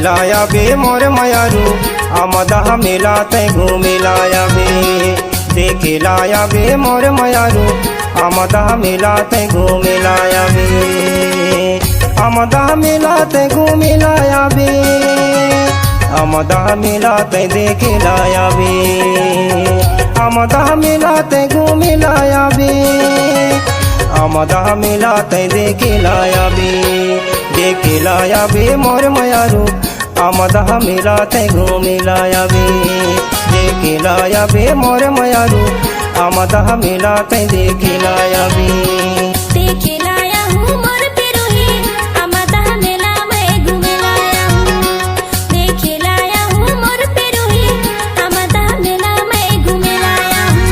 लाया बे मोर मयारू आमदा मेला तै घूमे लाया बे। देखे लाया बे मोर मयारू आमदा मेला तै घूमे लाया बे। आमदा मेला तै घूमे लाया बे। आमदा मेला तै देखे लाया बे। आमदा मेला तै घूमे लाया बे। आमदा मेला तै देखे लाया बे। देखे लाया बे मोर मयारू आमदा मेला तै घूमे लाया बे। देखे लाया बे मोर मयारू आमदा मेला तै देखे लाया बे। देखे लाया हूँ मोर पिरोही आमदा मेला मैं घूमे लाया हूँ। देखे लाया हूँ मोर पिरोही आमदा मेला मैं घूमे लाया हूँ।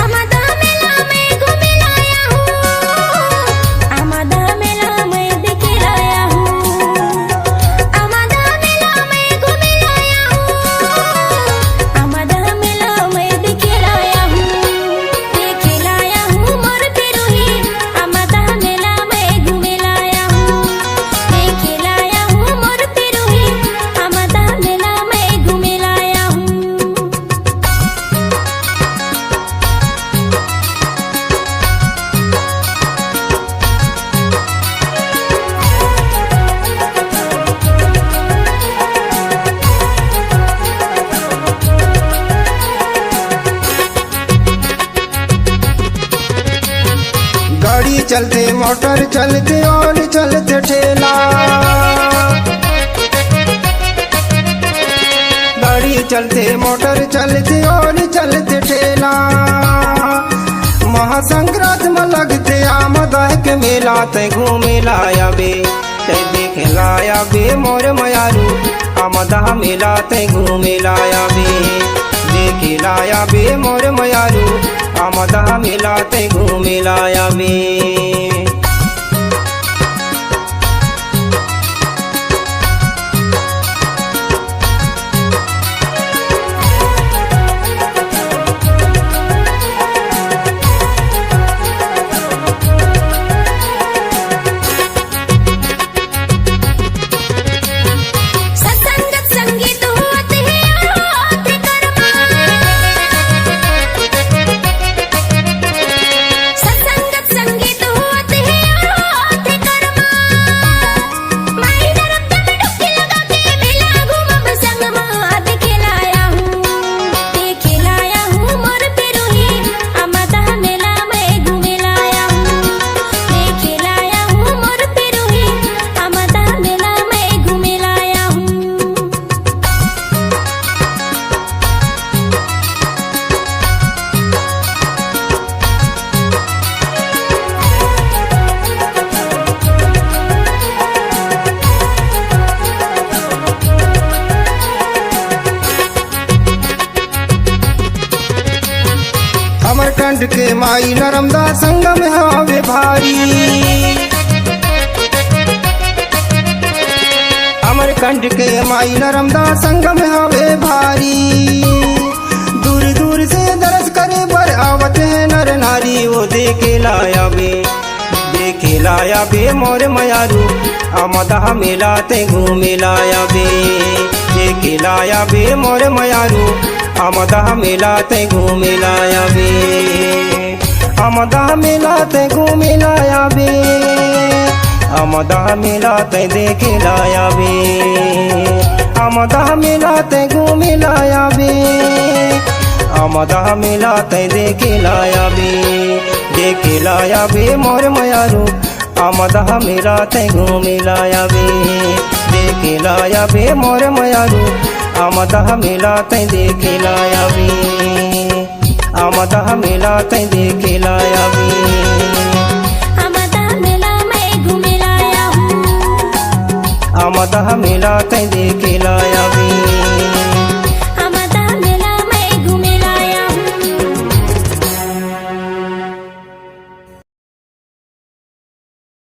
आमदा मेला मैं घूमे लाया हूँ। आमदा मेला मैं देखे लाया हूँ। आमदा मेला मैं घूमे लाया हूँ। आमदा मेला मैं देखे लाया हूँ। देखे लाया हूँ मोर पिरोही आमदा मेला मैं घूमे लाया हूँ। देखे लाया हूँ मोर पिरोही आमदा मेला मैं घूमे लाया हूँ। गाड़ी चलते मोटर चलते और चलते ठेला। गाड़ी चलते मोटर चलते और चलते ठेला। महासंक्रांत में लगते आमदा के मेला तै घूमे लाया बे। तै देखे लाया बे मोर मयारू आमदा मेला तै घूमे लाया बे। देखे लाया बे मोर मयारू आमदा मेला तै घूमे लाया बे। सत्संगत संगीत होत है होत कर्मा। सत्संगत संगीत होत है होत कर्मा। माई नरक में डुबकी लगा के मेला घूमब संगमा। देखे लाया हूँ। देखे लाया हूँ मोर पिरोही आमदा मेला मैं घूमे लाया हूँ। देखे लाया हूँ मोर पिरोही आमदा मेला मैं घूमे लाया हूँ। अमरकंठ के माई नर्मदा संगम हवे भारी। अमरकंठ के माई नर्मदा संगम हवे भारी। दूर दूर से दर्श करे पर आवत है नर नारी। वो देखे लाया बे। देखे लाया बे मोर मयारू आमदा मेला तै घूमे लाया बे। देखे लाया बे मोर मयारू आमदा मेला तै घूमे लाया बे। आमदा मेला तै घूमे लाया बे। आमदा मेला तै देखे लाया बे। आमदा मेला तै घूमे लाया बे। आमदा मेला तै देखे लाया बे। देखे लाया बे मोर मयारू आमदा मेला तै घूमे लाया बे। देखे लाया बे मोर मयारू आमदा मेला तै देखे लाया बे। आमदा मेला तै देखे लाया बे। आमदा मेला मैं घूमे लाया हूँ। आमदा मेला तै देखे लाया